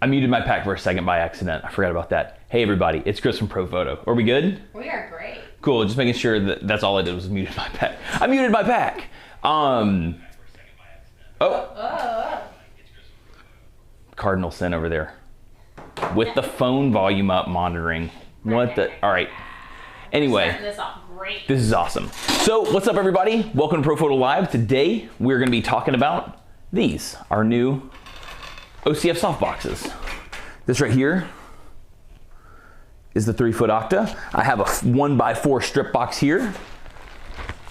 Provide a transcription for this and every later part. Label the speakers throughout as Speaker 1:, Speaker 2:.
Speaker 1: I muted my pack for a second by accident. I forgot about that. Hey everybody, it's Chris from Profoto. Are we good?
Speaker 2: We are great.
Speaker 1: Cool, just making sure that that's all I did was muted my pack. I muted my pack. Cardinal sin over there. With the phone volume up monitoring. What the, all right. Anyway.
Speaker 2: Starting this off great.
Speaker 1: This is awesome. So what's up everybody? Welcome to Profoto Live. Today we're gonna be talking about these, our new OCF softboxes. This right here is the 3-foot Octa. I have a 1x4 strip box here,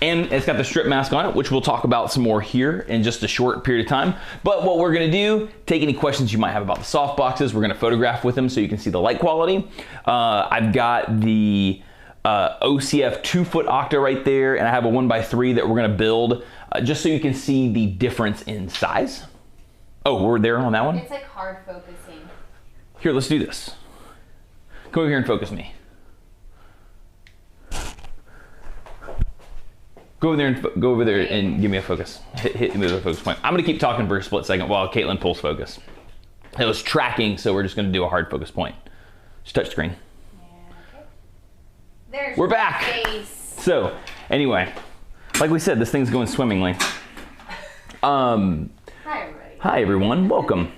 Speaker 1: and it's got the strip mask on it, which we'll talk about some more here in just a short period of time. But what we're gonna do, take any questions you might have about the softboxes. We're gonna photograph with them so you can see the light quality. I've got the OCF 2-foot Octa right there, and I have a 1x3 that we're gonna build just so you can see the difference in size. Oh, we're there on that one?
Speaker 2: It's like hard focusing.
Speaker 1: Here, let's do this. Come over here and focus me. Go over there and give me a focus. Hit me with a focus point. I'm gonna keep talking for a split second while Caitlin pulls focus. It was tracking, so we're just gonna do a hard focus point. Just touch screen.
Speaker 2: Yeah, okay. We're
Speaker 1: back.
Speaker 2: Face.
Speaker 1: So, anyway, like we said, this thing's going swimmingly.
Speaker 2: Hi everybody.
Speaker 1: Hi everyone, welcome.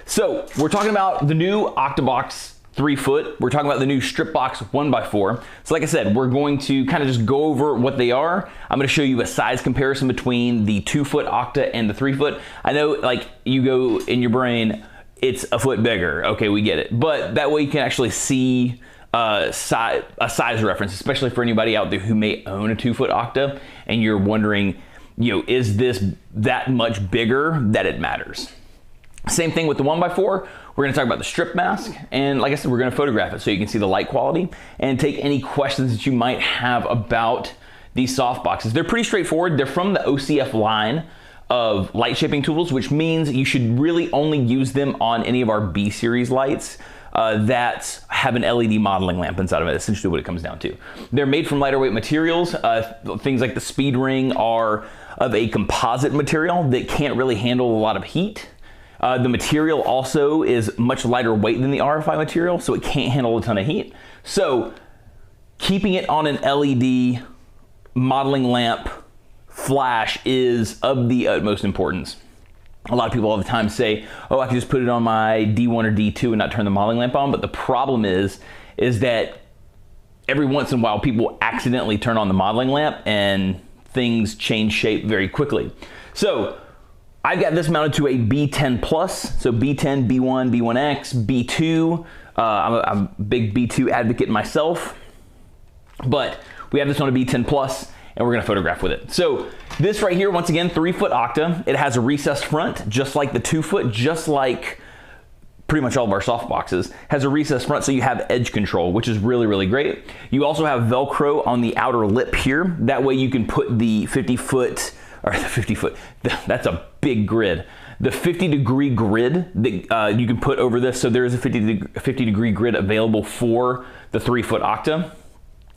Speaker 1: So, we're talking about the new Octabox 3-foot. We're talking about the new strip box 1x4. So like I said, we're going to kind of just go over what they are. I'm gonna show you a size comparison between the 2-foot Octa and the 3-foot. I know like you go in your brain, it's a foot bigger. Okay, we get it. But that way you can actually see a size reference, especially for anybody out there who may own a 2-foot Octa and you're wondering, you know, is this that much bigger that it matters? Same thing with the 1x4. We're gonna talk about the strip mask, and like I said, we're gonna photograph it so you can see the light quality and take any questions that you might have about these soft boxes. They're pretty straightforward. They're from the OCF line of light shaping tools, which means you should really only use them on any of our B series lights that have an LED modeling lamp inside of it, essentially what it comes down to. They're made from lighter weight materials. Things like the speed ring are of a composite material that can't really handle a lot of heat. The material also is much lighter weight than the RFI material, so it can't handle a ton of heat. So keeping it on an LED modeling lamp flash is of the utmost importance. A lot of people all the time say, oh, I can just put it on my D1 or D2 and not turn the modeling lamp on, but the problem is that every once in a while people accidentally turn on the modeling lamp and things change shape very quickly. So I've got this mounted to a B10 Plus, so B10, B1, B1X, B2. I'm a big B2 advocate myself, but we have this on a B10 Plus, and we're gonna photograph with it. So this right here, once again, 3-foot Octa. It has a recessed front, just like the 2-foot, just like pretty much all of our soft boxes. Has a recessed front, so you have edge control, which is really, really great. You also have Velcro on the outer lip here. That way you can put the 50-foot, or the 50-foot, that's a big grid. The 50-degree grid that you can put over this, so there is a 50-degree grid available for the 3-foot Octa.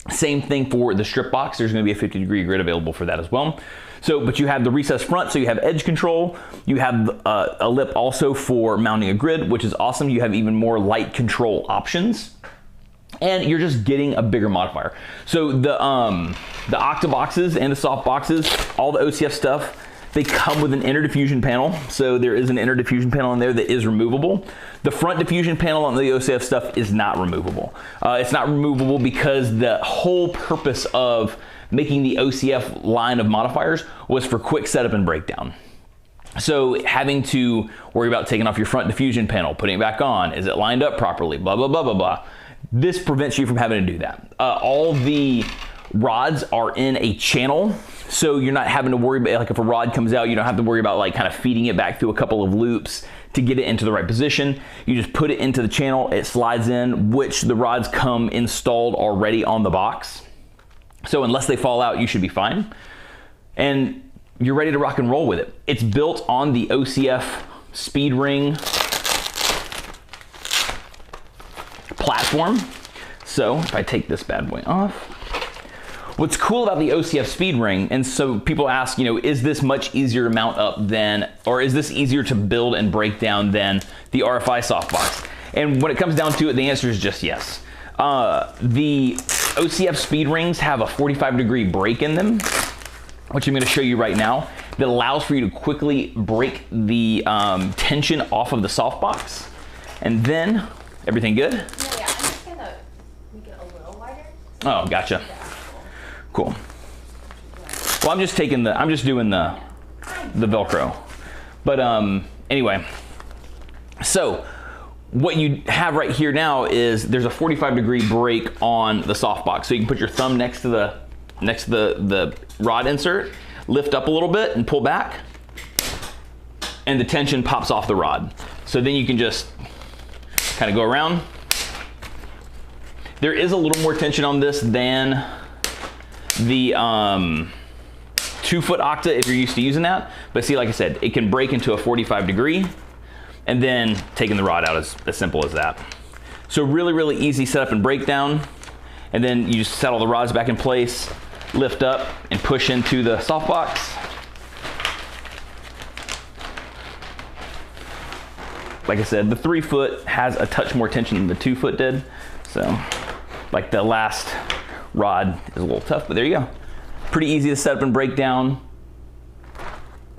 Speaker 1: Same thing for the strip box. There's gonna be a 50-degree grid available for that as well. So, but you have the recessed front, so you have edge control. You have a lip also for mounting a grid, which is awesome. You have even more light control options, and you're just getting a bigger modifier. So the Octa boxes and the soft boxes, all the OCF stuff, they come with an inner diffusion panel. So there is an inner diffusion panel in there that is removable. The front diffusion panel on the OCF stuff is not removable. It's not removable because the whole purpose of making the OCF line of modifiers was for quick setup and breakdown. So having to worry about taking off your front diffusion panel, putting it back on, is it lined up properly, blah, blah, blah, blah, blah. This prevents you from having to do that. All the rods are in a channel, so you're not having to worry about, like if a rod comes out, you don't have to worry about like kind of feeding it back through a couple of loops to get it into the right position. You just put it into the channel, it slides in, which the rods come installed already on the box. So unless they fall out, you should be fine. And you're ready to rock and roll with it. It's built on the OCF speed ring platform. So if I take this bad boy off, what's cool about the OCF speed ring, and so people ask, you know, is this much easier to mount up than, or is this easier to build and break down than the RFI softbox? And when it comes down to it, the answer is just yes. The OCF speed rings have a 45-degree break in them, which I'm going to show you right now, that allows for you to quickly break the tension off of the softbox. And then, everything good?
Speaker 2: Yeah, I'm just gonna make it a little wider.
Speaker 1: Oh, gotcha. Cool. Well, I'm just doing the Velcro. But anyway, so what you have right here now is there's a 45-degree break on the softbox. So you can put your thumb next to the rod insert, lift up a little bit and pull back, and the tension pops off the rod. So then you can just kind of go around. There is a little more tension on this than the 2-foot Octa if you're used to using that. But see, like I said, it can break into a 45-degree, and then taking the rod out is as simple as that. So really, really easy setup and breakdown. And then you just set all the rods back in place, lift up and push into the softbox. Like I said, the 3-foot has a touch more tension than the 2-foot did. So like the last rod is a little tough, but there you go. Pretty easy to set up and break down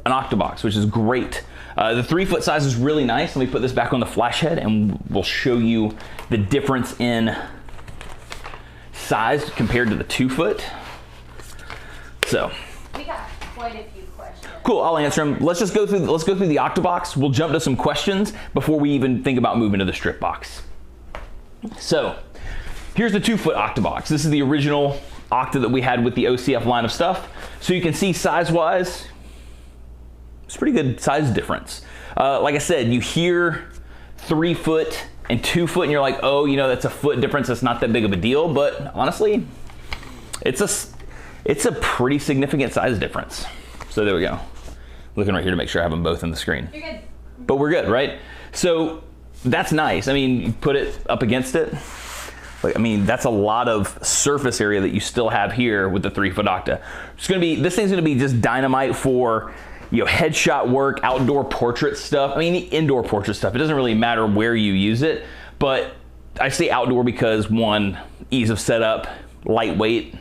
Speaker 1: an Octabox, which is great. The 3-foot size is really nice. Let me put this back on the flash head and we'll show you the difference in size compared to the 2-foot. So
Speaker 2: We got quite a few questions.
Speaker 1: cool, I'll answer them. Let's go through the Octabox. We'll jump to some questions before we even think about moving to the strip box. So here's the 2-foot Octabox. This is the original Octa that we had with the OCF line of stuff. So you can see size-wise, it's a pretty good size difference. Like I said, you hear 3-foot and 2-foot and you're like, oh, you know, that's a foot difference. That's not that big of a deal. But honestly, it's a pretty significant size difference. So there we go. Looking right here to make sure I have them both in the screen.
Speaker 2: You're good.
Speaker 1: But we're good, right? So that's nice. I mean, you put it up against it. Like, I mean, that's a lot of surface area that you still have here with the 3-foot Octa. This thing's gonna be just dynamite for, you know, headshot work, outdoor portrait stuff. I mean, the indoor portrait stuff, it doesn't really matter where you use it, but I say outdoor because, one, ease of setup, lightweight.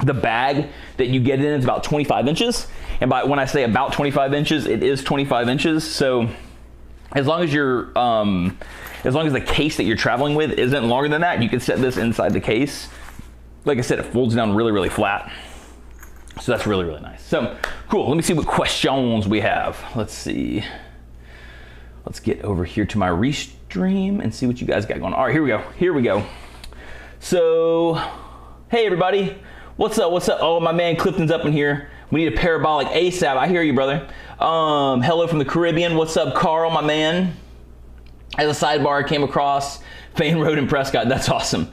Speaker 1: The bag that you get in is about 25 inches. And when I say about 25 inches, it is 25 inches. So as long as the case that you're traveling with isn't longer than that, you can set this inside the case. Like I said, it folds down really, really flat. So that's really, really nice. So cool, let me see what questions we have. Let's see. Let's get over here to my restream and see what you guys got going on. All right, here we go. So, hey everybody. What's up? Oh, my man Clifton's up in here. We need a parabolic ASAP. I hear you, brother. Hello from the Caribbean. What's up, Carl, my man? As a sidebar, I came across Fain Road in Prescott. That's awesome.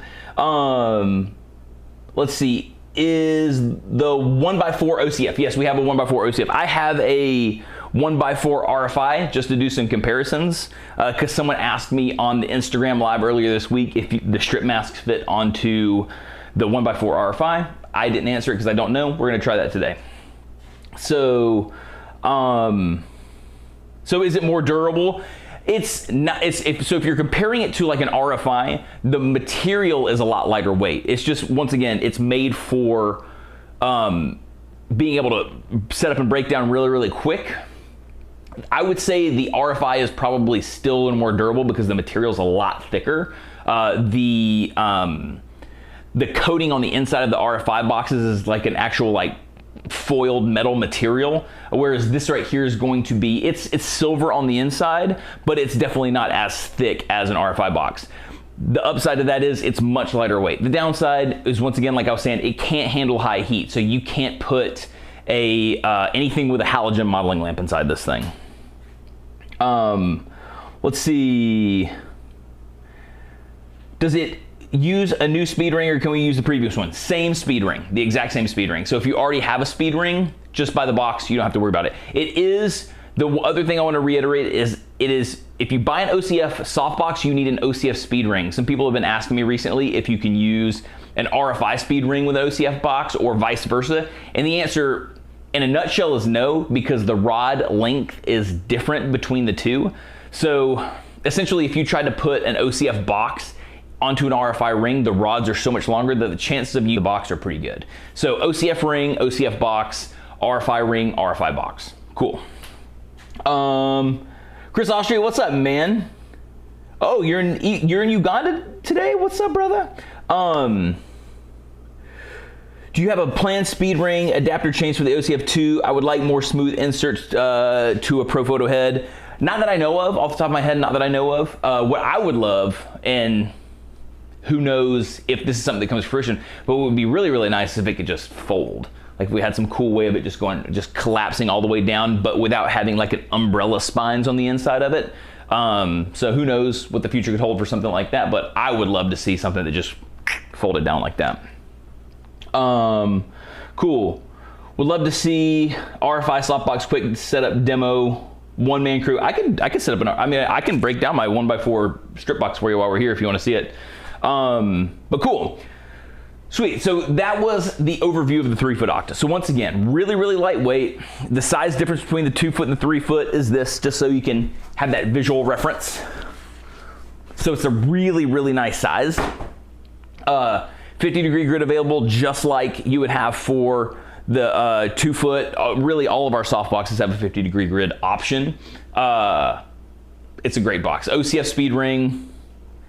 Speaker 1: Let's see. Is the 1x4 OCF? Yes, we have a 1x4 OCF. I have a 1x4 RFI just to do some comparisons because someone asked me on the Instagram live earlier this week if the strip masks fit onto the 1x4 RFI. I didn't answer it because I don't know. We're gonna try that today. So, so is it more durable? It's not. So if you're comparing it to like an RFI, the material is a lot lighter weight. It's just, once again, it's made for being able to set up and break down really, really quick. I would say the RFI is probably still a little more durable because the material is a lot thicker. The coating on the inside of the RFI boxes is like an actual like foiled metal material, whereas this right here is going to be, it's silver on the inside, but it's definitely not as thick as an RFI box. The upside of that is it's much lighter weight. The downside is, once again, like I was saying, it can't handle high heat, so you can't put anything with a halogen modeling lamp inside this thing. Let's see. Does it use a new speed ring or can we use the previous one? Same speed ring, the exact same speed ring. So if you already have a speed ring, just buy the box, you don't have to worry about it. It is, the other thing I want to reiterate is, if you buy an OCF softbox, you need an OCF speed ring. Some people have been asking me recently if you can use an RFI speed ring with an OCF box or vice versa. And the answer in a nutshell is no, because the rod length is different between the two. So essentially, if you tried to put an OCF box onto an RFI ring, the rods are so much longer that the chances of you the box are pretty good. So OCF ring, OCF box, RFI ring, RFI box. Cool. Chris Austria, what's up, man? Oh, you're in Uganda today? What's up, brother? Do you have a planned speed ring adapter change for the OCF2? I would like more smooth inserts to a Profoto head. Not that I know of, off the top of my head, not that I know of. What I would love, and who knows if this is something that comes to fruition, but what would be really, really nice if it could just fold. Like if we had some cool way of it just collapsing all the way down, but without having like an umbrella spines on the inside of it. So who knows what the future could hold for something like that, but I would love to see something that just folded down like that. Cool. Would love to see RFI Softbox quick setup demo, one-man crew. I could set up I can break down my 1x4 strip box for you while we're here if you want to see it. But cool. Sweet. So that was the overview of the 3-foot Octa. So once again, really, really lightweight. The size difference between the 2-foot and the 3-foot is this, just so you can have that visual reference. So it's a really, really nice size. 50-degree grid available, just like you would have for the 2-foot. Really, all of our soft boxes have a 50-degree grid option. It's a great box. OCF speed ring.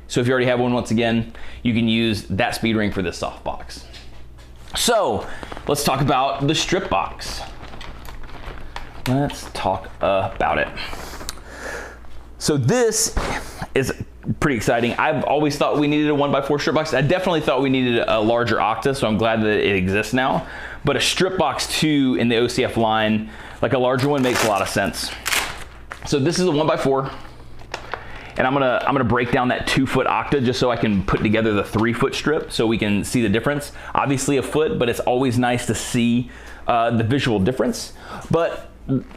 Speaker 1: So if you already have one, once again, you can use that speed ring for this soft box. So let's talk about the strip box. Let's talk about it. So this is pretty exciting. I've always thought we needed a 1x4 strip box. I definitely thought we needed a larger Octa, so I'm glad that it exists now. But a strip box 2 in the OCF line, like a larger one, makes a lot of sense. So this is a 1x4. And I'm gonna break down that 2-foot Octa just so I can put together the 3-foot strip so we can see the difference. Obviously a foot, but it's always nice to see the visual difference. But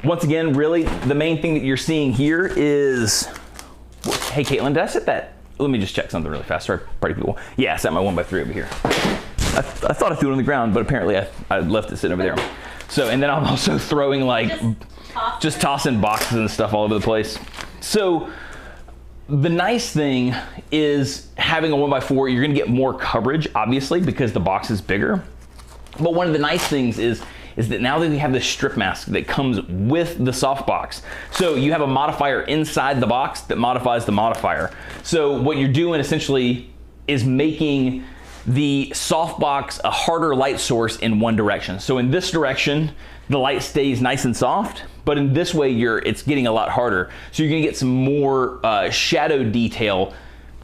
Speaker 1: once again, really, the main thing that you're seeing here is, hey Caitlin, did I set that? Let me just check something really fast. Sorry, party people. Yeah, I set my 1x3 over here. I thought I threw it on the ground, but apparently I left it sitting over there. So, and then I'm also throwing like, just tossing boxes and stuff all over the place. So, the nice thing is having a 1x4, you're gonna get more coverage, obviously, because the box is bigger. But one of the nice things is that now that we have this strip mask that comes with the Softbox. So you have a modifier inside the box that modifies the modifier. So what you're doing essentially is making the Softbox a harder light source in one direction. So in this direction, the light stays nice and soft, but in this way, it's getting a lot harder. So you're gonna get some more shadow detail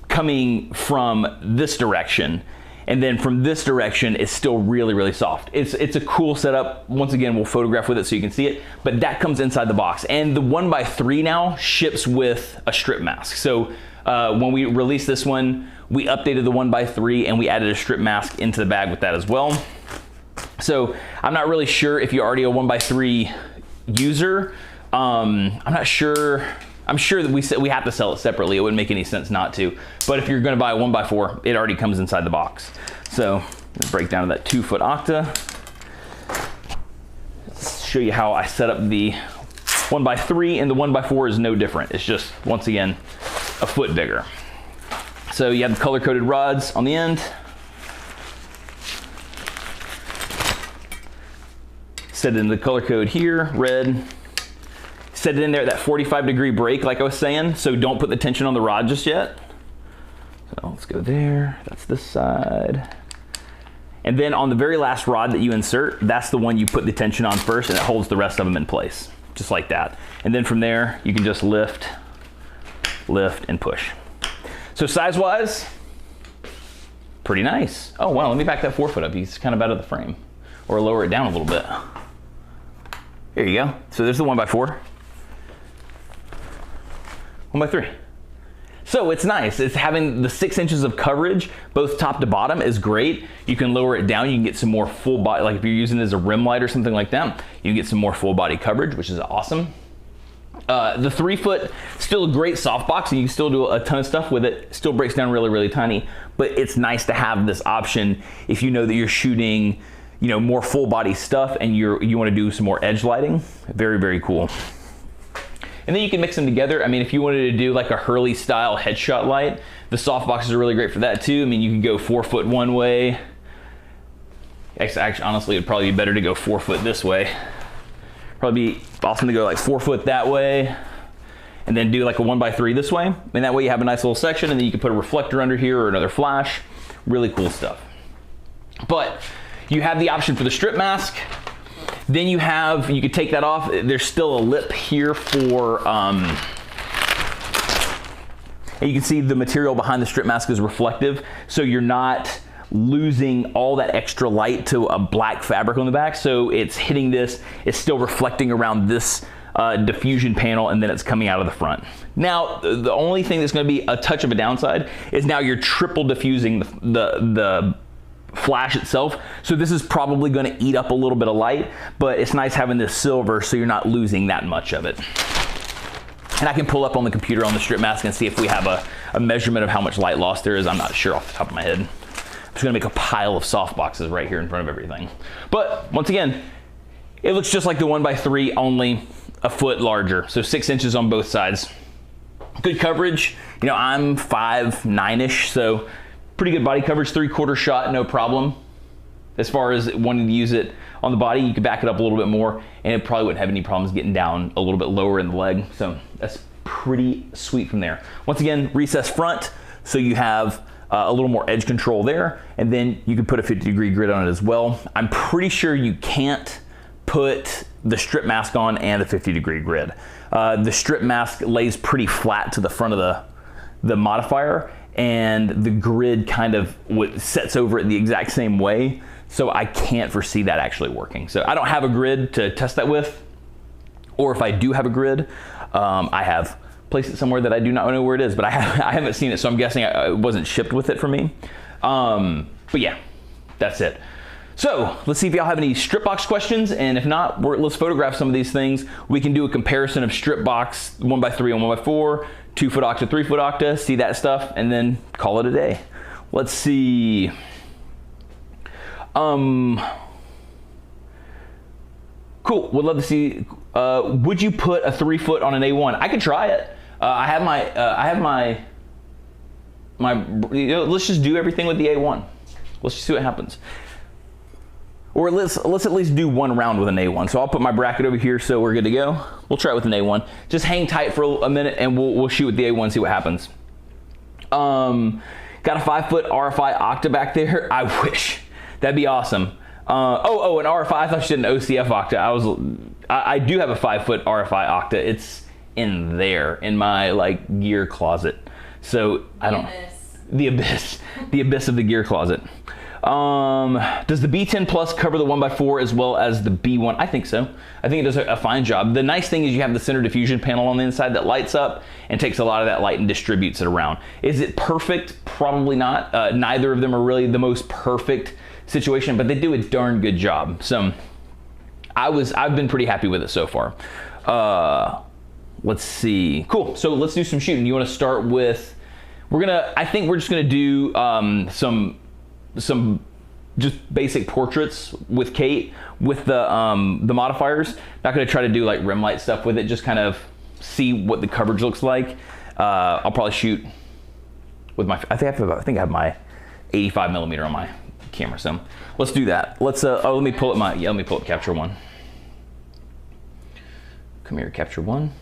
Speaker 1: coming from this direction. And then from this direction, it's still really, really soft. It's a cool setup. Once again, we'll photograph with it so you can see it, but that comes inside the box. And the 1x3 now ships with a strip mask. So when we released this one, we updated the 1x3 and we added a strip mask into the bag with that as well. So I'm not really sure if you're already a 1x3 user. I'm not sure. I'm sure that we have to sell it separately. It wouldn't make any sense not to. But if you're gonna buy a 1x4, it already comes inside the box. So let's break down to that 2-foot Octa. Let's show you how I set up the 1x3, and the 1x4 is no different. It's just, once again, a foot bigger. So you have the color-coded rods on the end. Set it in the color code here, red. Set it in there at that 45-degree break, like I was saying, so don't put the tension on the rod just yet. So let's go there, that's this side. And then on the very last rod that you insert, that's the one you put the tension on first, and it holds the rest of them in place, just like that. And then from there, you can just lift, and push. So size-wise, pretty nice. Oh wow, let me back that 4-foot up. He's kind of out of the frame. Or lower it down a little bit. There you go. So there's the 1x4. 1x3. So it's nice. It's having the 6 inches of coverage, both top to bottom, is great. You can lower it down. You can get some more full body, like if you're using it as a rim light or something like that, you can get some more full body coverage, which is awesome. The 3-foot, still a great softbox, and you can still do a ton of stuff with it. Still breaks down really, really tiny, but it's nice to have this option if you know that you're shooting, you know, more full body stuff and you want to do some more edge lighting. Very, very cool. And then you can mix them together. I mean, if you wanted to do like a Hurley style headshot light, the softboxes are really great for that too. I mean, you can go 4 foot one way. Actually, honestly, it'd probably be better to go 4 foot this way. Probably be awesome to go like 4 foot that way, and then do like a 1x3 this way. And that way you have a nice little section, and then you can put a reflector under here or another flash. Really cool stuff. But you have the option for the strip mask. Then you could take that off. There's still a lip here for, and you can see the material behind the strip mask is reflective, so you're not losing all that extra light to a black fabric on the back. So it's hitting this, it's still reflecting around this diffusion panel, and then it's coming out of the front. Now, the only thing that's going to be a touch of a downside is now you're triple diffusing the flash itself. So this is probably going to eat up a little bit of light, but it's nice having this silver so you're not losing that much of it. And I can pull up on the computer on the strip mask and see if we have a measurement of how much light loss there is. I'm not sure off the top of my head. I'm just going to make a pile of softboxes right here in front of everything. But once again, it looks just like the 1x3, only a foot larger. So 6 inches on both sides. Good coverage. You know, I'm 5'9"-ish, so pretty good body coverage. 3/4 shot, no problem. As far as wanting to use it on the body, you could back it up a little bit more, and it probably wouldn't have any problems getting down a little bit lower in the leg. So that's pretty sweet from there. Once again, recessed front, so you have a little more edge control there, and then you can put a 50-degree grid on it as well. I'm pretty sure you can't put the strip mask on and the 50-degree grid. The strip mask lays pretty flat to the front of the modifier, and the grid kind of sets over it the exact same way. So I can't foresee that actually working. So I don't have a grid to test that with, or if I do have a grid, I have placed it somewhere that I do not know where it is, but I haven't seen it, so I'm guessing it wasn't shipped with it for me. But yeah, that's it. So let's see if y'all have any strip box questions, and if not, let's photograph some of these things. We can do a comparison of strip box 1x3 and 1x4, 2 foot Octa, 3 foot Octa, see that stuff, and then call it a day. Let's see. Cool, would love to see, would you put a 3 foot on an A1? I could try it. I have my, you know, let's just do everything with the A1. Let's just see what happens. Or let's at least do one round with an A1. So I'll put my bracket over here so we're good to go. We'll try it with an A1. Just hang tight for a minute and we'll shoot with the A1, see what happens. Got a 5 foot RFI Octa back there. I wish. That'd be awesome. Oh, an RFI. I thought you said an OCF Octa. I do have a 5 foot RFI Octa. It's in there in my like gear closet. So I don't. The abyss. The abyss of the gear closet. Does the B10 Plus cover the 1x4 as well as the B1? I think so. I think it does a fine job. The nice thing is you have the center diffusion panel on the inside that lights up and takes a lot of that light and distributes it around. Is it perfect? Probably not. Neither of them are really the most perfect situation, but they do a darn good job. So I've been pretty happy with it so far. Let's see. Cool. So let's do some shooting. You want to start with? I think we're just gonna do some just basic portraits with Kate with the modifiers. Not gonna try to do like rim light stuff with it, just kind of see what the coverage looks like. I'll probably shoot with my, I think I have my 85mm on my camera, so let's do that. Let's, let me pull up Capture One. Come here, Capture One.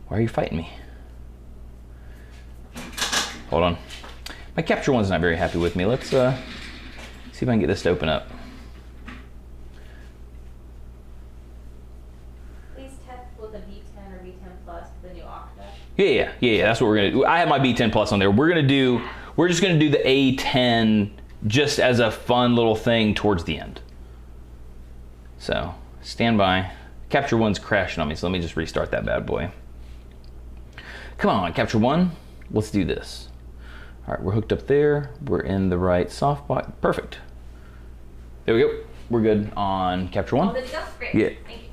Speaker 1: Why are you fighting me? Hold on. My Capture One's not very happy with me. Let's see if I can get this to open up.
Speaker 2: Please test with a B10 or B10 Plus, the new Octa.
Speaker 1: Yeah, that's what we're gonna do. I have my B10 Plus on there. We're just gonna do the A10 just as a fun little thing towards the end. So, stand by. Capture One's crashing on me, so let me just restart that bad boy. Come on, Capture One. Let's do this. All right, we're hooked up there. We're in the right softbox. Perfect. There we go. We're good on Capture One.
Speaker 2: Oh, that's great.
Speaker 1: Yeah.
Speaker 2: Thank you.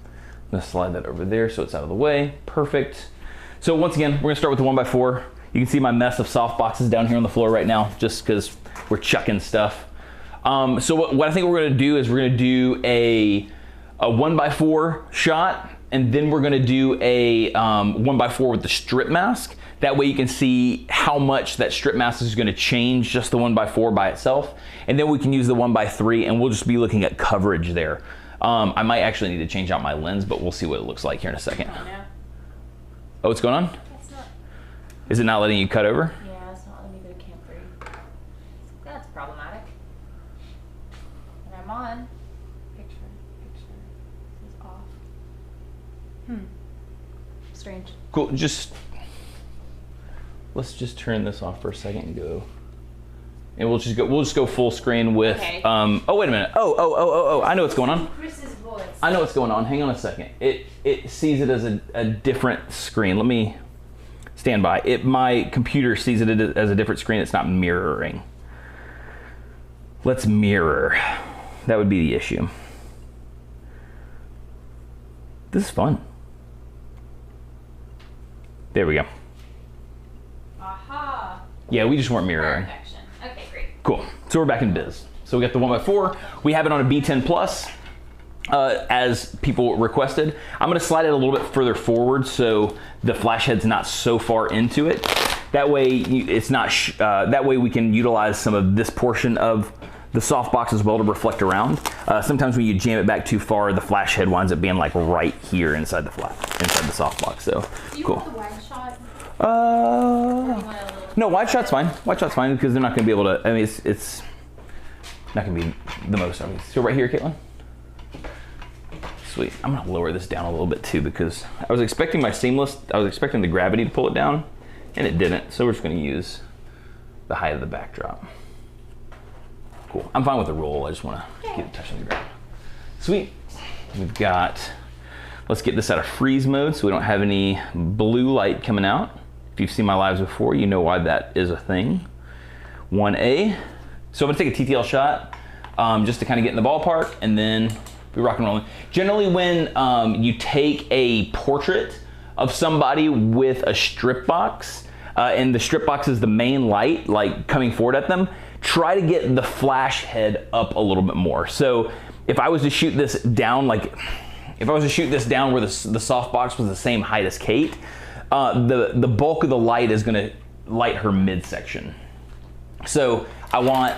Speaker 1: I'm gonna slide that over there so it's out of the way. Perfect. So once again, we're gonna start with the 1x4. You can see my mess of softboxes down here on the floor right now, just because we're chucking stuff. So what I think we're gonna do is we're gonna do a 1x4 shot, and then we're gonna do a 1x4 with the strip mask. That way you can see how much that strip mask is gonna change just the 1x4 by itself. And then we can use the 1x3 and we'll just be looking at coverage there. I might actually need to change out my lens, but we'll see what it looks like here in a second.
Speaker 2: Oh, no.
Speaker 1: Oh, what's going on?
Speaker 2: That's not.
Speaker 1: Is it not letting you cut over?
Speaker 2: Yeah, it's not letting me go to camp 3. That's problematic. And I'm on. Picture is off. Strange.
Speaker 1: Cool, let's just turn this off for a second and go. And we'll just go full screen with,
Speaker 2: Okay.
Speaker 1: oh, wait a minute. Oh, I know what's going on.
Speaker 2: Chris's voice.
Speaker 1: I know what's going on. Hang on a second. It sees it as a different screen. Let me stand by. My computer sees it as a different screen. It's not mirroring. Let's mirror. That would be the issue. This is fun. There we go.
Speaker 2: Aha.
Speaker 1: Yeah, we just weren't mirroring.
Speaker 2: Perfection. Okay, great.
Speaker 1: Cool. So we're back in biz. So we got the 1x4. We have it on a B10 Plus, as people requested. I'm gonna slide it a little bit further forward so the flash head's not so far into it. That way it's not. That way we can utilize some of this portion of the softbox as well to reflect around. Sometimes when you jam it back too far, the flash head winds up being like right here inside the softbox. So
Speaker 2: Do you
Speaker 1: cool.
Speaker 2: want the wide shot? Or do you want a little...
Speaker 1: No, wide shot's fine. Wide shot's fine because they're not going to be able to. I mean, it's not going to be the most obvious. So right here, Caitlin. Sweet. I'm going to lower this down a little bit too because I was expecting the gravity to pull it down, and it didn't. So we're just going to use the height of the backdrop. Cool. I'm fine with the roll. I just want to get it touching the ground. Sweet. We've got. Let's get this out of freeze mode so we don't have any blue light coming out. If you've seen my lives before, you know why that is a thing. 1A. So I'm gonna take a TTL shot just to kind of get in the ballpark and then be rock and rolling. Generally when you take a portrait of somebody with a strip box and the strip box is the main light, like coming forward at them, try to get the flash head up a little bit more. So if I was to shoot this down where the softbox was the same height as Kate, the bulk of the light is gonna light her midsection. So I want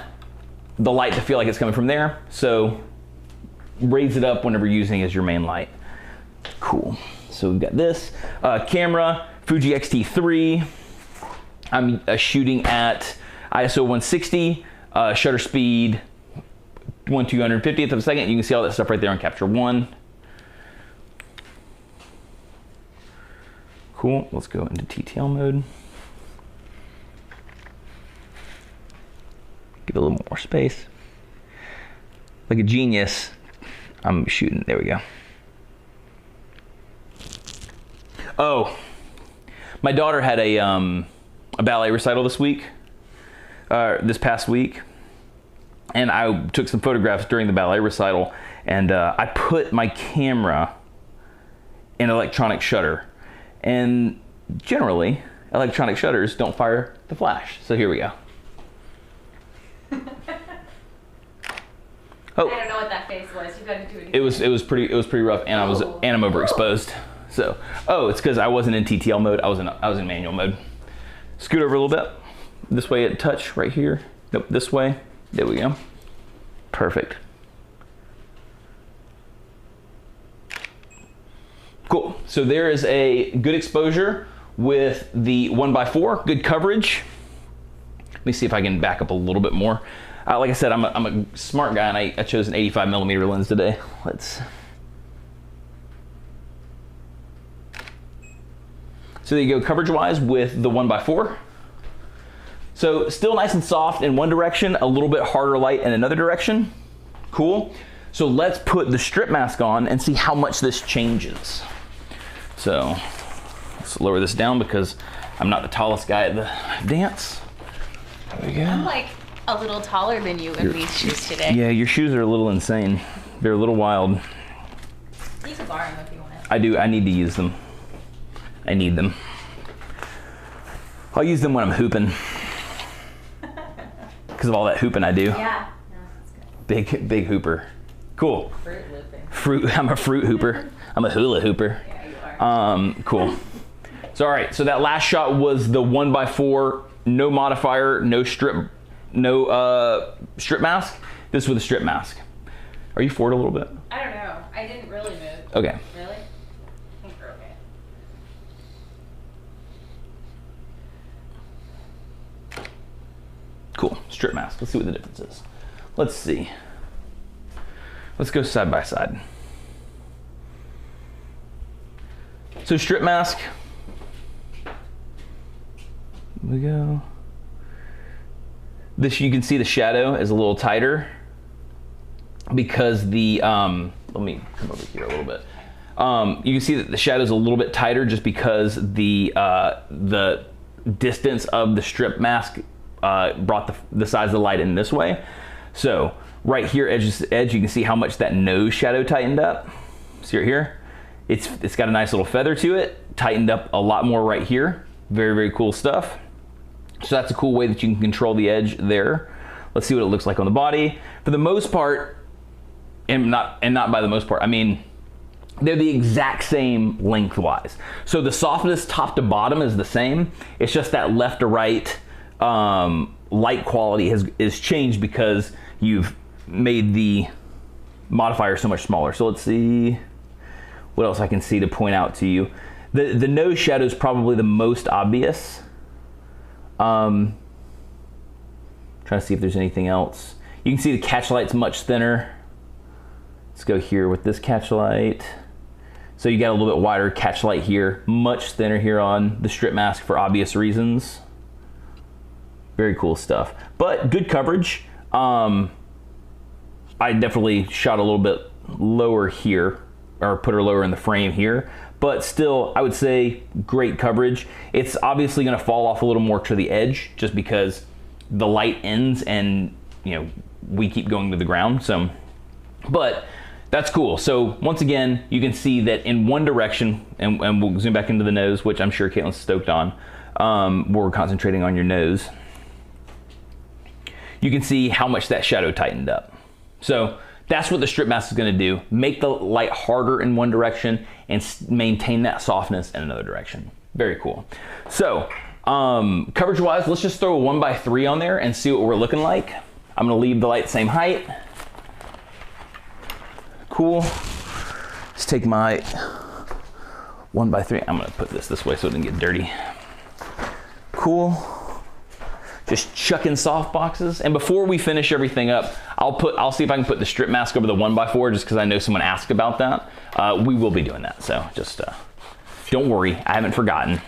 Speaker 1: the light to feel like it's coming from there. So raise it up whenever you're using it as your main light. Cool. So we've got this camera, Fuji X-T3. I'm shooting at ISO 160, shutter speed 1/250th of a second. You can see all that stuff right there on Capture One. Cool, let's go into TTL mode. Give it a little more space. Like a genius, I'm shooting, there we go. Oh, my daughter had a ballet recital this past week. And I took some photographs during the ballet recital and I put my camera in electronic shutter. And generally, electronic shutters don't fire the flash. So here we go. Oh,
Speaker 2: I don't know what that face was. You got to do it.
Speaker 1: it was pretty rough, and I'm overexposed. So, it's because I wasn't in TTL mode. I was in manual mode. Scoot over a little bit. This way it touch right here. Nope, this way. There we go. Perfect. Cool. So there is a good exposure with the 1x4, good coverage. Let me see if I can back up a little bit more. Like I said, I'm a smart guy and I chose an 85mm lens today. So there you go, coverage-wise with the 1x4. So still nice and soft in one direction, a little bit harder light in another direction. Cool. So let's put the strip mask on and see how much this changes. So let's lower this down because I'm not the tallest guy at the dance. There we go.
Speaker 2: I'm like a little taller than you in these shoes today.
Speaker 1: Yeah, your shoes are a little insane. They're a little wild.
Speaker 2: You can borrow them if you want it.
Speaker 1: I do, I need to use them. I need them. I'll use them when I'm hooping. Because of all that hooping I do.
Speaker 2: Yeah. No, that's good.
Speaker 1: Big hooper. Cool.
Speaker 2: Fruit looping.
Speaker 1: I'm a fruit hooper. I'm a hula hooper.
Speaker 2: Yeah, you are.
Speaker 1: Cool. So all right, so that last shot was the 1x4, no modifier, no strip mask. This with a strip mask. Are you forward a little bit?
Speaker 2: I don't know. I didn't really move.
Speaker 1: Okay.
Speaker 2: Really? I think we're okay.
Speaker 1: Cool. Strip mask. Let's see what the difference is. Let's see. Let's go side by side. So strip mask. Here we go. This, you can see the shadow is a little tighter because the let me come over here a little bit. You can see that the shadow is a little bit tighter just because the distance of the strip mask brought the size of the light in this way. So right here, edge to edge, you can see how much that nose shadow tightened up. See right here? It's got a nice little feather to it, tightened up a lot more right here. Very, very cool stuff. So that's a cool way that you can control the edge there. Let's see what it looks like on the body. For the most part, and not by the most part, I mean, they're the exact same lengthwise. So the softness top to bottom is the same. It's just that left to right light quality is changed because you've made the modifier so much smaller. So let's see what else I can see to point out to you. The nose shadow is probably the most obvious. Trying to see if there's anything else. You can see the catch light's much thinner. Let's go here with this catch light. So you got a little bit wider catch light here, much thinner here on the strip mask for obvious reasons. Very cool stuff, but good coverage. I definitely shot a little bit lower here, or put her lower in the frame here, but still, I would say great coverage. It's obviously gonna fall off a little more to the edge just because the light ends and, you know, we keep going to the ground, so, but that's cool. So once again, you can see that in one direction, and we'll zoom back into the nose, which I'm sure Caitlin's stoked on. We're concentrating on your nose. You can see how much that shadow tightened up. So that's what the strip mask is gonna do. Make the light harder in one direction and maintain that softness in another direction. Very cool. So coverage wise, let's just throw a 1x3 on there and see what we're looking like. I'm gonna leave the light same height. Cool. Let's take my 1x3. I'm gonna put this way so it doesn't get dirty. Cool. Just chucking soft boxes. And before we finish everything up, I'll see if I can put the strip mask over the 1x4 just because I know someone asked about that. We will be doing that, so just don't worry, I haven't forgotten.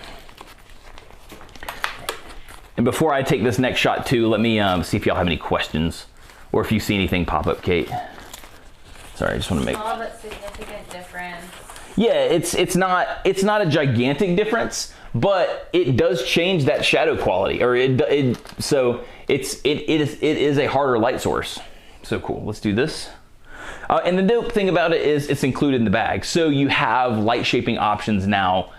Speaker 1: And before I take this next shot too, let me see if y'all have any questions or if you see anything pop up, Kate. Sorry, I just want to make.
Speaker 2: Small but significant difference.
Speaker 1: Yeah, it's not a gigantic difference, but it does change that shadow quality, or so it is a harder light source. So cool. Let's do this. And the dope thing about it is it's included in the bag, so you have light shaping options now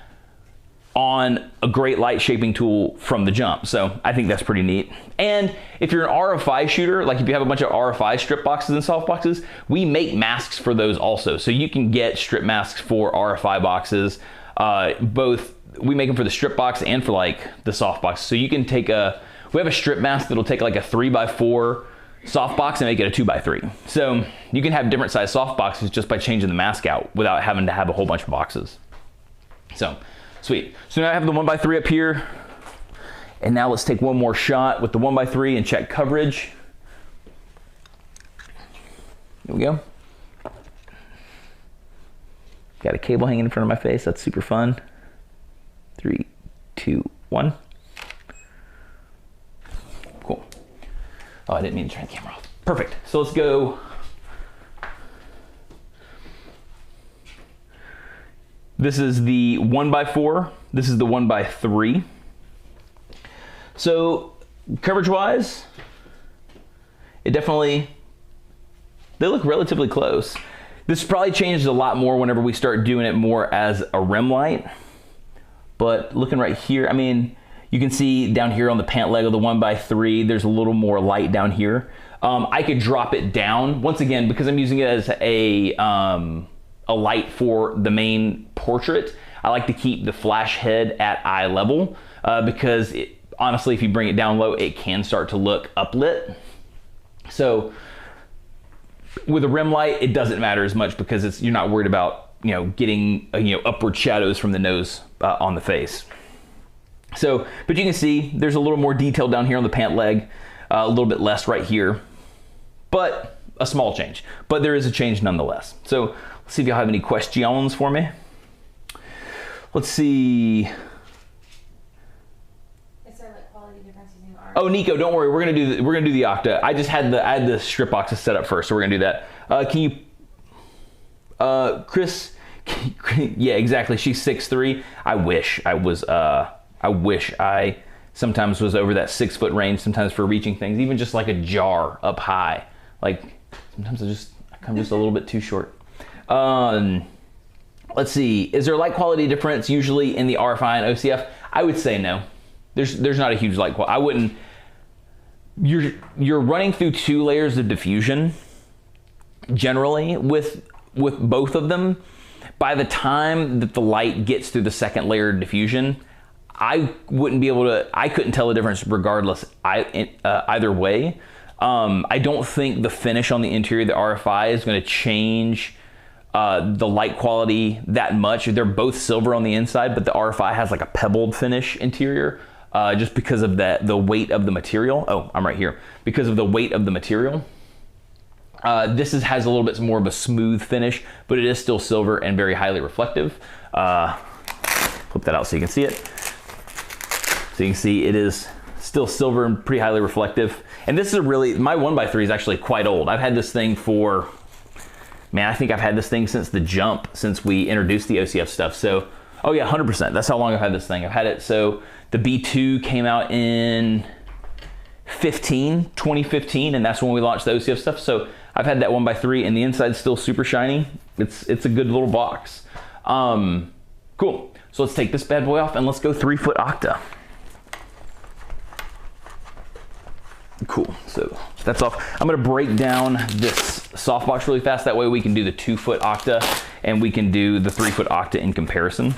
Speaker 1: on a great light shaping tool from the jump. So I think that's pretty neat. And if you're an RFI shooter, like if you have a bunch of RFI strip boxes and soft boxes, we make masks for those also. So you can get strip masks for RFI boxes. Both, we make them for the strip box and for like the soft box. So you can take we have a strip mask that'll take like a 3x4 soft box and make it a 2x3. So you can have different size soft boxes just by changing the mask out without having to have a whole bunch of boxes. So sweet. So now I have the 1x3 up here. And now let's take one more shot with the 1x3 and check coverage. Here we go. Got a cable hanging in front of my face. That's super fun. 3, 2, 1. Cool. Oh, I didn't mean to turn the camera off. Perfect. So let's go. This is the 1x4. This is the 1x3. So coverage wise, they look relatively close. This probably changes a lot more whenever we start doing it more as a rim light. But looking right here, I mean, You can see down here on the pant leg of the 1x3, there's a little more light down here. I could drop it down, once again, because I'm using it as a light for the main portrait. I like to keep the flash head at eye level because honestly, if you bring it down low, it can start to look uplit. So with a rim light, it doesn't matter as much because you're not worried about getting upward shadows from the nose on the face. So, but you can see there's a little more detail down here on the pant leg, a little bit less right here, but a small change. But there is a change nonetheless. So let's see if y'all have any questions for me. Let's see.
Speaker 2: Is there like quality difference using art?
Speaker 1: Oh, Nico, don't worry. We're gonna do the Octa. I just had the strip boxes set up first, so we're gonna do that. Can you, Chris? Yeah, exactly. She's 6'3". I wish I was. I wish I sometimes was over that 6 foot range. Sometimes for reaching things, even just like a jar up high. Like sometimes I come just a little bit too short. Let's see. Is there light quality difference usually in the RFI and OCF? I would say no. There's not a huge light quality. I wouldn't. You're running through 2 layers of diffusion generally with both of them. By the time that the light gets through the second layer of diffusion, I wouldn't be able to. I couldn't tell the difference regardless either way. I don't think the finish on the interior of the RFI is going to change the light quality that much. They're both silver on the inside, but the RFI has like a pebbled finish interior just because of the weight of the material. Oh, I'm right here. Because of the weight of the material. This has a little bit more of a smooth finish, but it is still silver and very highly reflective. Flip that out so you can see it. So you can see it is still silver and pretty highly reflective. And this is my 1x3 is actually quite old. I've had this thing for, man, I think I've had this thing since the jump, since we introduced the OCF stuff. So, oh yeah, 100%. That's how long I've had this thing. I've had it, so the B2 came out in 2015, and that's when we launched the OCF stuff. So I've had that 1x3, and the inside's still super shiny. It's a good little box. Cool. So let's take this bad boy off and let's go 3 foot Octa. Cool. So that's off. I'm going to break down this softbox really fast. That way we can do the 2 foot Octa and we can do the 3 foot Octa in comparison.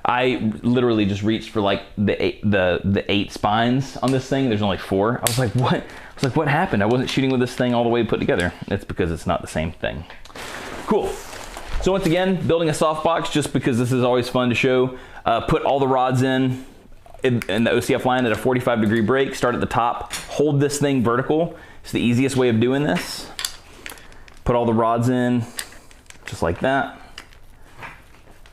Speaker 1: I literally just reached for like the 8 spines on this thing. There's only 4. I was like, what? I was like, what happened? I wasn't shooting with this thing all the way put together. It's because it's not the same thing. Cool. So once again, building a softbox just because this is always fun to show. Put all the rods in the OCF line at a 45-degree break. Start at the top. Hold this thing vertical. It's the easiest way of doing this. Put all the rods in just like that.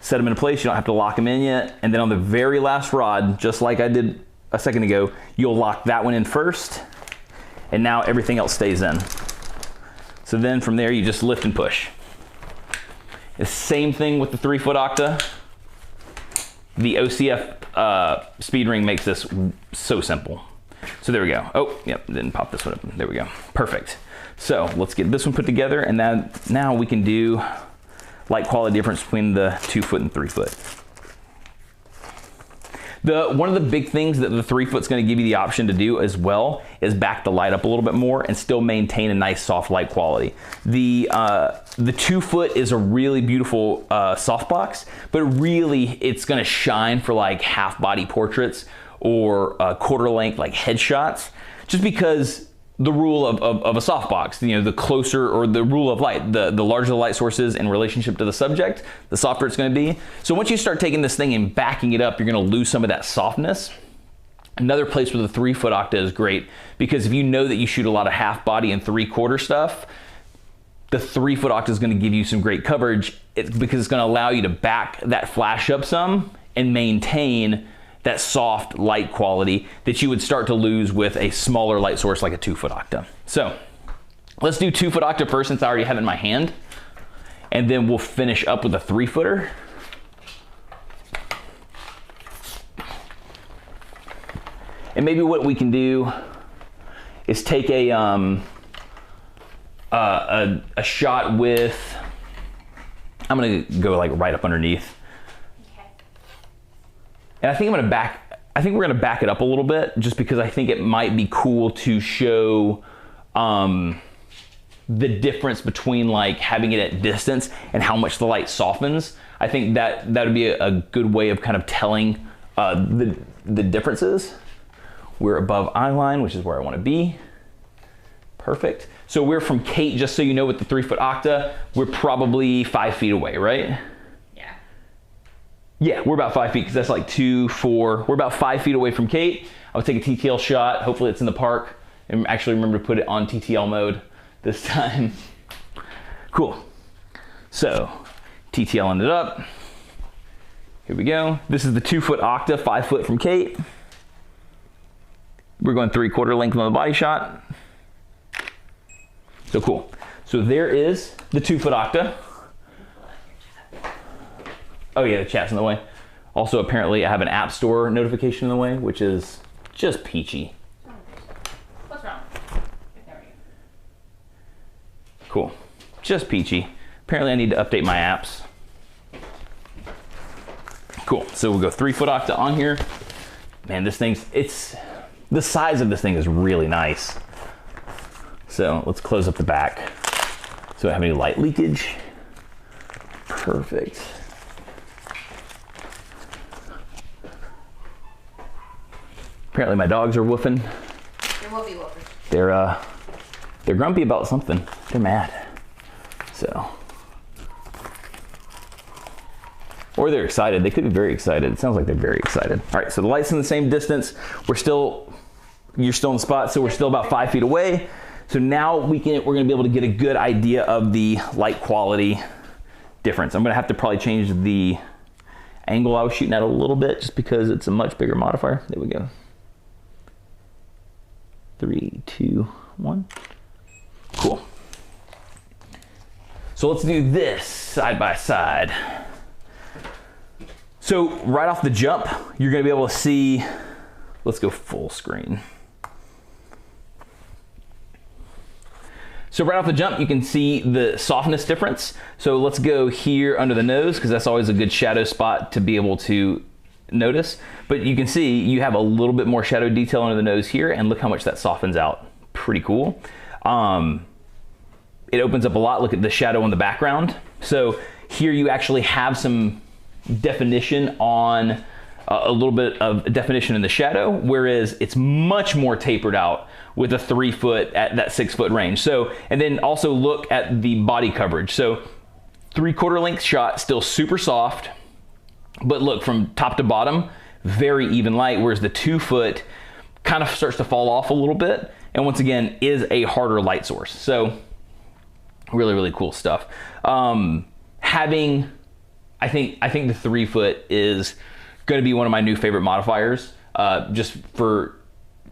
Speaker 1: Set them in place. You don't have to lock them in yet. And then on the very last rod, just like I did a second ago, you'll lock that one in first. And now everything else stays in. So then from there, you just lift and push. The same thing with the 3 foot Octa. The OCF speed ring makes this so simple. So there we go. Oh, yep, didn't pop this one up. There we go. Perfect. So let's get this one put together, and then now we can do light quality difference between the 2 foot and 3 foot. One of the big things that the 3 foot's going to give you the option to do as well is back the light up a little bit more and still maintain a nice soft light quality. The 2 foot is a really beautiful softbox, but really it's going to shine for like half body portraits or quarter length like headshots, just because the rule of a softbox, the closer, or the rule of light, the larger the light source is in relationship to the subject, the softer it's going to be. So once you start taking this thing and backing it up, you're going to lose some of that softness. Another place where the 3 foot Octa is great, because if you know that you shoot a lot of half body and 3/4 stuff, the 3 foot Octa is going to give you some great coverage because it's going to allow you to back that flash up some and maintain that soft light quality that you would start to lose with a smaller light source like a 2 foot Octa. So let's do 2 foot Octa first, since I already have it in my hand, and then we'll finish up with a 3 footer. And maybe what we can do is take a shot with, I'm gonna go like right up underneath.
Speaker 2: Okay.
Speaker 1: And I think we're gonna back it up a little bit just because I think it might be cool to show the difference between like having it at distance and how much the light softens. I think that would be a good way of kind of telling the differences. We're above eye line, which is where I want to be. Perfect. So we're from Kate, just so you know, with the 3-foot Octa, we're probably 5 feet away, right?
Speaker 2: Yeah.
Speaker 1: Yeah, we're about 5 feet because that's like 2, 4. We're about 5 feet away from Kate. I'll take a TTL shot. Hopefully it's in the park. And actually remember to put it on TTL mode this time. Cool. So TTL ended up. Here we go. This is the 2-foot Octa, 5 foot from Kate. We're going 3/4 length on the body shot. So cool. So there is the 2-foot Octa. Oh yeah, the chat's in the way. Also, apparently I have an App Store notification in the way, which is just peachy.
Speaker 2: What's wrong? There we go.
Speaker 1: Cool. Just peachy. Apparently I need to update my apps. Cool. So we'll go 3-foot Octa on here. Man, this thing's, the size of this thing is really nice. So let's close up the back so I don't have any light leakage. Perfect. Apparently my dogs are woofing.
Speaker 2: There will be woofers.
Speaker 1: They're grumpy about something. They're mad. So. Or they're excited. They could be very excited. It sounds like they're very excited. All right, so the light's in the same distance. You're still in the spot, so we're still about 5 feet away. So now we're gonna be able to get a good idea of the light quality difference. I'm gonna have to probably change the angle I was shooting at a little bit just because it's a much bigger modifier. There we go. 3, 2, 1. Cool. So let's do this side by side. So right off the jump, you're gonna be able to see, let's go full screen. So right off the jump, you can see the softness difference. So let's go here under the nose, because that's always a good shadow spot to be able to notice. But you can see you have a little bit more shadow detail under the nose here, and look how much that softens out. Pretty cool. It opens up a lot. Look at the shadow on the background. So here you actually have some definition on a little bit of definition in the shadow, whereas it's much more tapered out with a 3-foot at that 6-foot range. So, and then also look at the body coverage. So 3/4 length shot, still super soft, but look from top to bottom, very even light, whereas the 2-foot kind of starts to fall off a little bit. And once again, is a harder light source. So really, really cool stuff. I think the 3-foot is going to be one of my new favorite modifiers, just for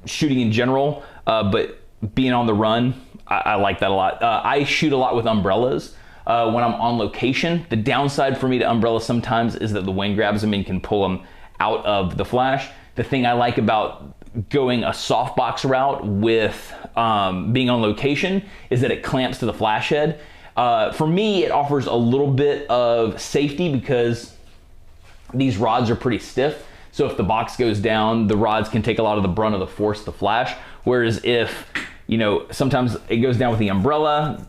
Speaker 1: shooting in general, but being on the run, I like that a lot. I shoot a lot with umbrellas when I'm on location. The downside for me to umbrellas sometimes is that the wind grabs them and can pull them out of the flash. The thing I like about going a softbox route with being on location is that it clamps to the flash head. For me, it offers a little bit of safety because these rods are pretty stiff. So if the box goes down, the rods can take a lot of the brunt of the force of the flash. Whereas if, you know, sometimes it goes down with the umbrella,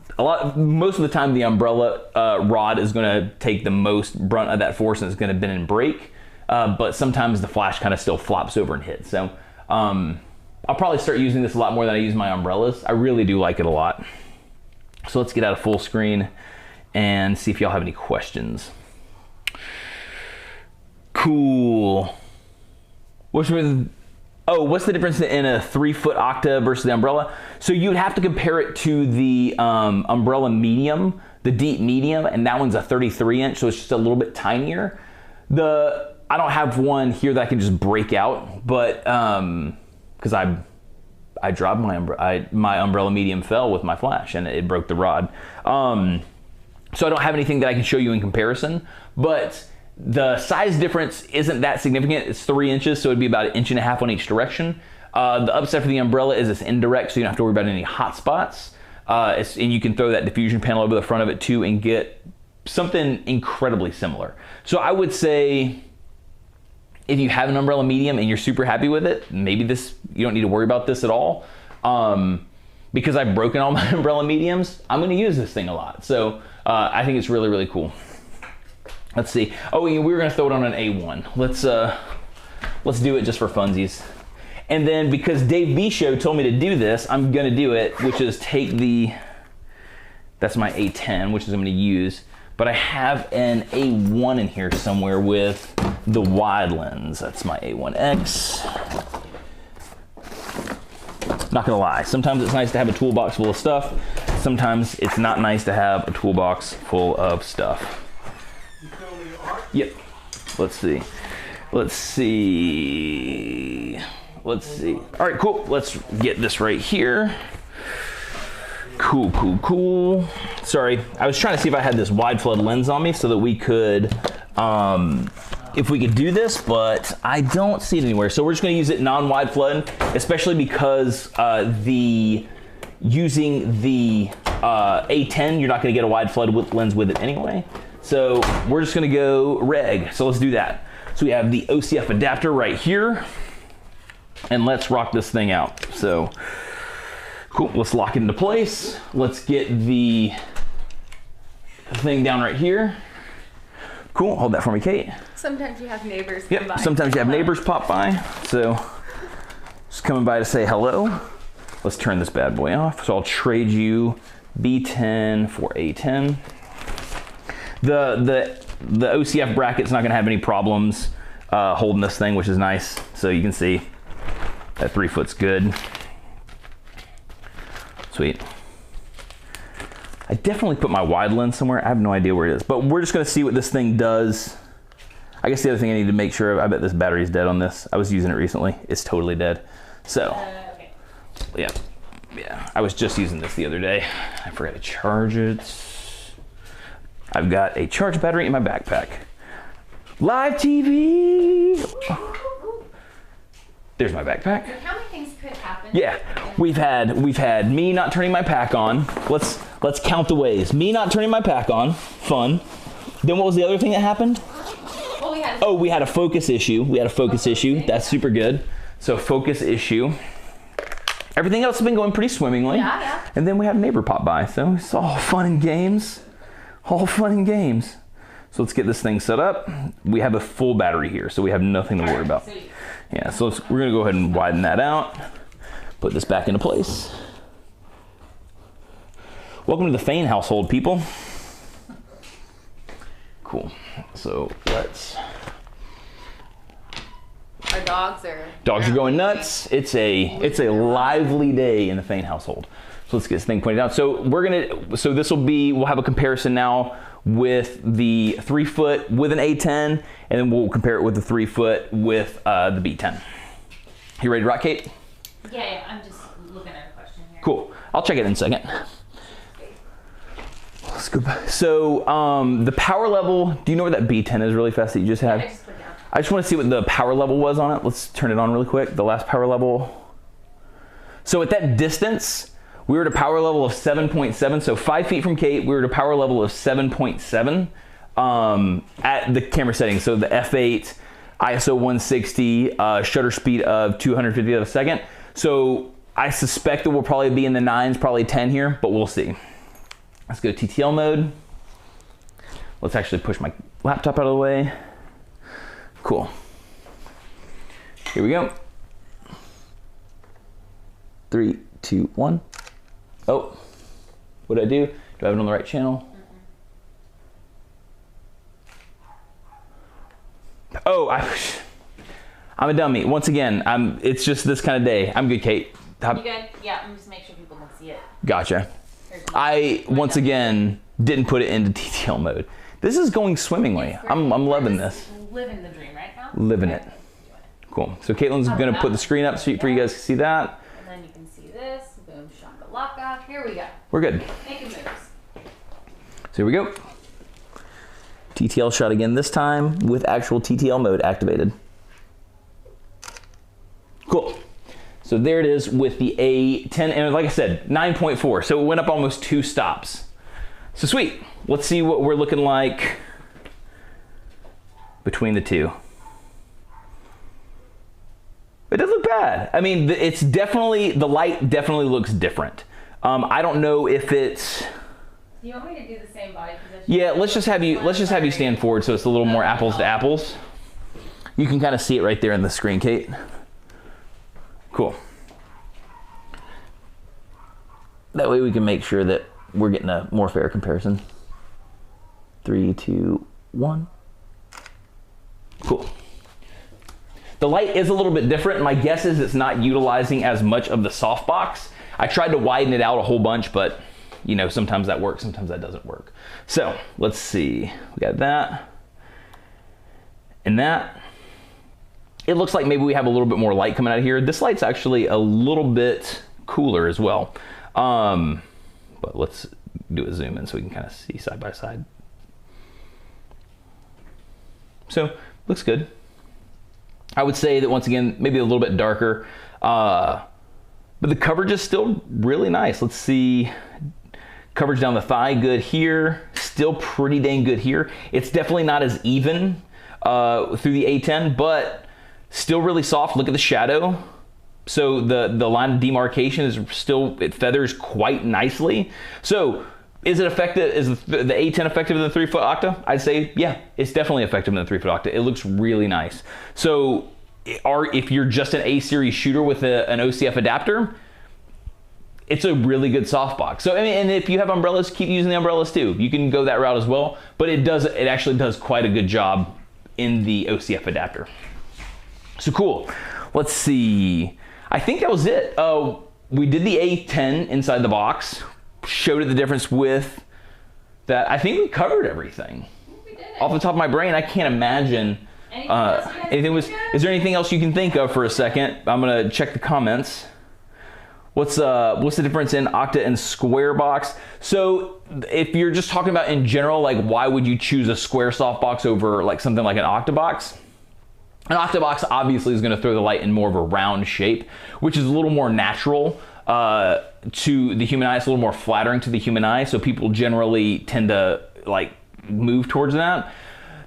Speaker 1: most of the time the umbrella rod is gonna take the most brunt of that force and it's gonna bend and break. But sometimes the flash kind of still flops over and hits. So I'll probably start using this a lot more than I use my umbrellas. I really do like it a lot. So let's get out of full screen and see if y'all have any questions. Cool. What's the difference in a 3-foot Octa versus the umbrella? So you'd have to compare it to the umbrella medium, the deep medium, and that one's a 33-inch, so it's just a little bit tinier. I don't have one here that I can just break out, but because I dropped my umbrella medium fell with my flash and it broke the rod. So I don't have anything that I can show you in comparison, but the size difference isn't that significant. It's 3 inches, so it'd be about 1.5 inches on each direction. The upside for the umbrella is it's indirect, so you don't have to worry about any hot spots. And you can throw that diffusion panel over the front of it too and get something incredibly similar. So I would say if you have an umbrella medium and you're super happy with it, maybe you don't need to worry about this at all. Because I've broken all my umbrella mediums, I'm gonna use this thing a lot. So I think it's really, really cool. Let's see. Oh, we were gonna throw it on an A1. Let's do it just for funsies. And then because Dave B Show told me to do this, I'm gonna do it, which is take that's my A10, which is I'm gonna use. But I have an A1 in here somewhere with the wide lens. That's my A1X. Not gonna lie, sometimes it's nice to have a toolbox full of stuff. Sometimes it's not nice to have a toolbox full of stuff. Yep, let's see. All right, cool, let's get this right here. Cool. Sorry, I was trying to see if I had this wide flood lens on me so that we could, if we could do this, but I don't see it anywhere. So we're just gonna use it non-wide flood, especially because using the A10, you're not gonna get a wide flood lens with it anyway. So we're just gonna go reg, so let's do that. So we have the OCF adapter right here, and let's rock this thing out. So, cool, let's lock it into place. Let's get the thing down right here. Cool, hold that for me, Kate.
Speaker 2: Sometimes you have neighbors come by.
Speaker 1: Sometimes you have neighbors pop by. So, just coming by to say hello. Let's turn this bad boy off. So I'll trade you B10 for A10. The OCF bracket's not gonna have any problems holding this thing, which is nice. So you can see that 3 foot's good. Sweet. I definitely put my wide lens somewhere. I have no idea where it is, but we're just gonna see what this thing does. I guess the other thing I need to make sure, I bet this battery's dead on this. I was using it recently. It's totally dead. So, okay. Yeah, I was just using this the other day. I forgot to charge it. I've got a charge battery in my backpack. Live TV. There's my backpack.
Speaker 2: Look how many things could happen.
Speaker 1: Yeah, we've had me not turning my pack on. Let's count the ways. Me not turning my pack on, fun. Then what was the other thing that happened?
Speaker 2: Well,
Speaker 1: we had a focus issue. That's super good. So focus issue. Everything else has been going pretty swimmingly.
Speaker 2: Yeah.
Speaker 1: And then we had a neighbor pop by. So it's all fun and games. So let's get this thing set up. We have a full battery here, so we have nothing to worry about. Yeah, so we're gonna go ahead and widen that out. Put this back into place. Welcome to the Fane household, people. Cool. So let's.
Speaker 2: Our dogs are
Speaker 1: going nuts. It's a lively day in the Fane household. So let's get this thing pointed out. So we'll have a comparison now with the 3 foot with an A10, and then we'll compare it with the 3 foot with the B10. You ready to rock, Kate?
Speaker 2: Yeah, I'm just looking at a question here.
Speaker 1: Cool. I'll check it in a second. Let's go back. So the power level, do you know where that B10 is really fast that you just had?
Speaker 2: I just put it down.
Speaker 1: I just want to see what the power level was on it. Let's turn it on really quick. The last power level. So at that distance, we were at a power level of 7.7. So 5 feet from Kate, we were at a power level of 7.7 at the camera settings. So the f8, ISO 160, shutter speed of 250th of a second. So I suspect that we'll probably be in the 9s, probably 10 here, but we'll see. Let's go TTL mode. Let's actually push my laptop out of the way. Cool. Here we go. 3, 2, 1. Oh, what did I do? Do I have it on the right channel? Oh, I'm a dummy. Once again, it's just this kind of day. I'm good, Kate.
Speaker 2: You good? Yeah, I'm just making sure people can see it.
Speaker 1: Gotcha. I, once again, didn't put it into TTL mode. This is going swimmingly. I'm loving this.
Speaker 2: Living the dream right now?
Speaker 1: Living it. Cool. So Caitlin's going to put the screen up for you guys to see that.
Speaker 2: And then you can see this. Boom, shakalaka. Here we go.
Speaker 1: We're good.
Speaker 2: Making moves.
Speaker 1: So here we go. TTL shot again this time with actual TTL mode activated. Cool. So there it is with the A10, and like I said, 9.4. So it went up almost 2 stops. So sweet. Let's see what we're looking like between the two. It doesn't look bad. I mean, it's definitely, the light definitely looks different. I don't know if it's...
Speaker 2: You want me to do the same body position?
Speaker 1: Yeah, let's just have you stand forward so it's a little more apples to apples. You can kind of see it right there in the screen, Kate. Cool. That way we can make sure that we're getting a more fair comparison. 3, 2, 1. Cool. The light is a little bit different. My guess is it's not utilizing as much of the softbox. I tried to widen it out a whole bunch, but you know, sometimes that works, sometimes that doesn't work. So let's see, we got that and that. It looks like maybe we have a little bit more light coming out of here. This light's actually a little bit cooler as well. But let's do a zoom in so we can kind of see side by side. So looks good. I would say that once again, maybe a little bit darker, but the coverage is still really nice. Let's see, coverage down the thigh, good here. Still pretty dang good here. It's definitely not as even through the A10, but still really soft. Look at the shadow. So the line of demarcation is still, it feathers quite nicely. So is it effective? Is the A10 effective in the 3-foot Octa? I'd say, yeah, it's definitely effective in the 3-foot Octa. It looks really nice. So if you're just an A-series shooter with an OCF adapter, it's a really good softbox. So I mean, and if you have umbrellas, keep using the umbrellas too. You can go that route as well, but it actually does quite a good job in the OCF adapter. So cool. Let's see. I think that was it. We did the A10 inside the box, showed it the difference with that. I think we covered everything.
Speaker 2: We did it.
Speaker 1: Off the top of my brain, I can't imagine is there anything else you can think of for a second? I'm gonna check the comments. What's the difference in Octa and square box? So if you're just talking about in general, like why would you choose a square softbox over like something like an Octabox? An Octabox obviously is going to throw the light in more of a round shape, which is a little more natural to the human eye. It's a little more flattering to the human eye, so people generally tend to like move towards that.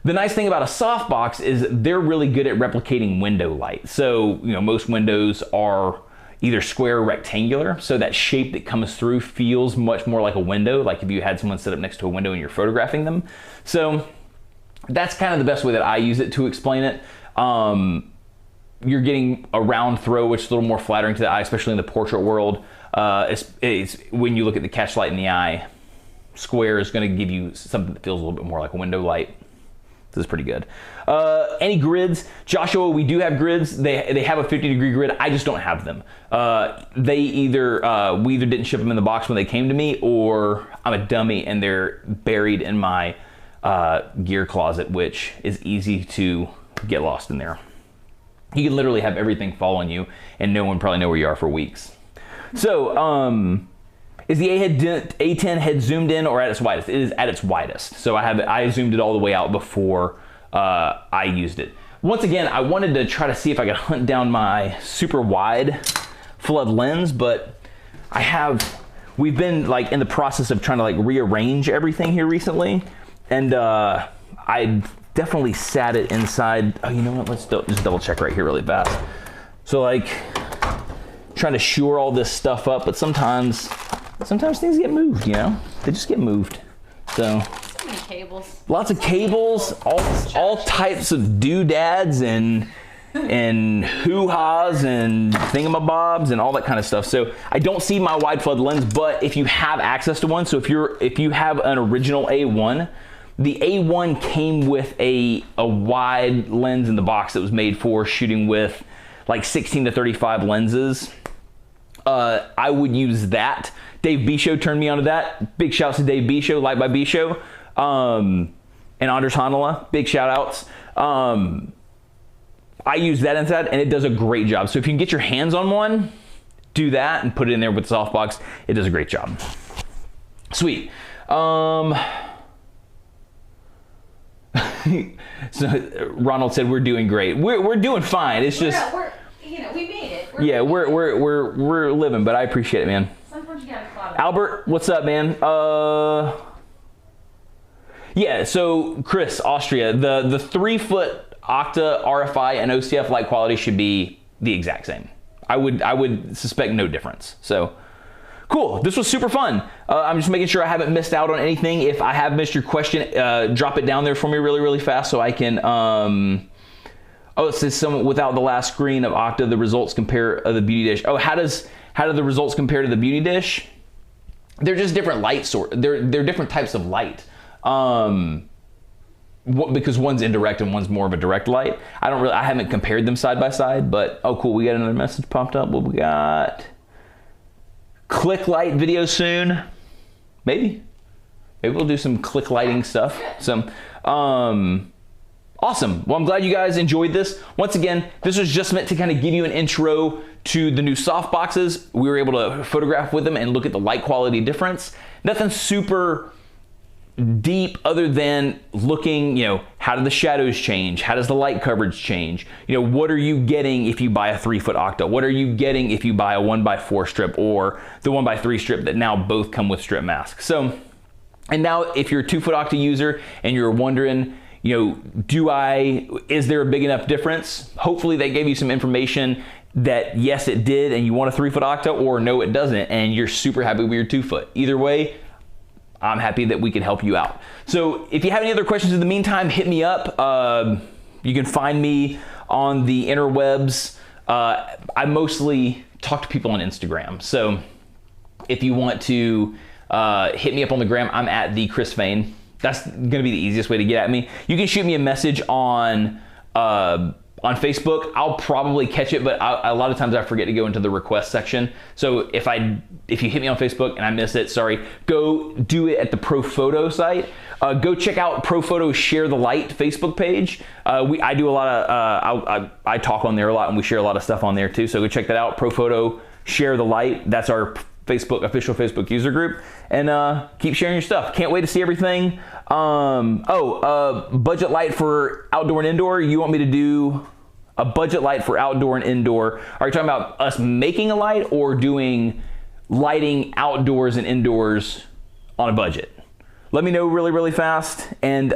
Speaker 1: The nice thing about a softbox is they're really good at replicating window light. So, you know, most windows are either square or rectangular, so that shape that comes through feels much more like a window, like if you had someone sit up next to a window and you're photographing them. So that's kind of the best way that I use it to explain it. You're getting a round throw, which is a little more flattering to the eye, especially in the portrait world. It's when you look at the catch light in the eye, square is going to give you something that feels a little bit more like a window light. This is pretty good. Any grids? Joshua, we do have grids. They have a 50-degree grid. I just don't have them. We either didn't ship them in the box when they came to me, or I'm a dummy and they're buried in my gear closet, which is easy to get lost in there. You can literally have everything following you and no one probably know where you are for weeks. So, is the A10 head zoomed in or at its widest? It is at its widest. So I zoomed it all the way out before I used it. Once again, I wanted to try to see if I could hunt down my super wide flood lens, but we've been like in the process of trying to like rearrange everything here recently. And I definitely sat it inside. Oh, you know what? Let's just double check right here really fast. So like trying to shore all this stuff up, but sometimes things get moved, you know? They just get moved. So
Speaker 2: many cables.
Speaker 1: Lots of cables, all types of doodads and hoo-has and thingamabobs and all that kind of stuff. So I don't see my wide flood lens, but if you have access to one, so if you have an original A1, the A1 came with a wide lens in the box that was made for shooting with like 16 to 35 lenses. I would use that. Dave Bisho turned me onto that. Big shouts to Dave Bisho, Light by Bisho, and Anders Hanala. Big shout outs. I use that inside and it does a great job. So if you can get your hands on one, do that and put it in there with the softbox. It does a great job. Sweet. So Ronald said we're doing great. We're doing fine. It's just
Speaker 2: we made it.
Speaker 1: We're living, but I appreciate it, man.
Speaker 2: Sometimes you gotta claw it.
Speaker 1: Albert, what's up, man? Yeah, so Chris, Austria, the 3-foot Octa RFI and OCF light quality should be the exact same. I would suspect no difference. So cool. This was super fun. I'm just making sure I haven't missed out on anything. If I have missed your question, drop it down there for me really, really fast so I can. Oh, it says some without the last screen of Octa, the results compare the beauty dish. Oh, how do the results compare to the beauty dish? They're just different light source. They're different types of light. Because one's indirect and one's more of a direct light. I haven't compared them side by side, but oh cool, we got another message popped up. What we got? Click light video soon. Maybe we'll do some click lighting stuff. Awesome. Well, I'm glad you guys enjoyed this. Once again, this was just meant to kind of give you an intro to the new softboxes. We were able to photograph with them and look at the light quality difference. Nothing super deep other than looking, how do the shadows change? How does the light coverage change? What are you getting if you buy a 3-foot Octa? What are you getting if you buy a 1x4 strip or the 1x3 strip that now both come with strip masks? So, and now if you're a 2-foot Octa user and you're wondering, is there a big enough difference? Hopefully they gave you some information that yes, it did, and you want a 3-foot Octa, or no, it doesn't, and you're super happy with your 2-foot. Either way, I'm happy that we can help you out. So if you have any other questions in the meantime, hit me up. You can find me on the interwebs. I mostly talk to people on Instagram. So if you want to hit me up on the gram, I'm at the Chris Fain. That's gonna be the easiest way to get at me. You can shoot me a message on Facebook. I'll probably catch it, but a lot of times I forget to go into the request section. So if you hit me on Facebook and I miss it, sorry, go do it at the Profoto site. Go check out Profoto Share the Light Facebook page. I do a lot of, I talk on there a lot and we share a lot of stuff on there too. So go check that out, Profoto Share the Light. That's our official Facebook user group, and keep sharing your stuff. Can't wait to see everything. Budget light for outdoor and indoor. You want me to do a budget light for outdoor and indoor? Are you talking about us making a light or doing lighting outdoors and indoors on a budget? Let me know really, really fast, and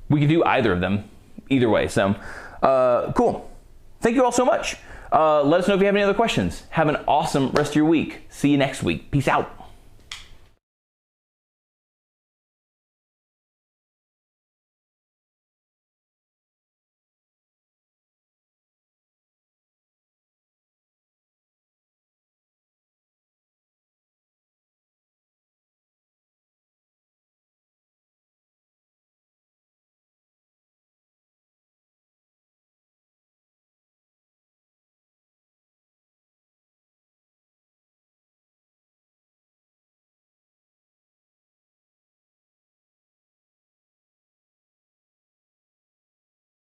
Speaker 1: we can do either of them, either way. So cool. Thank you all so much. Let us know if you have any other questions. Have an awesome rest of your week. See you next week. Peace out.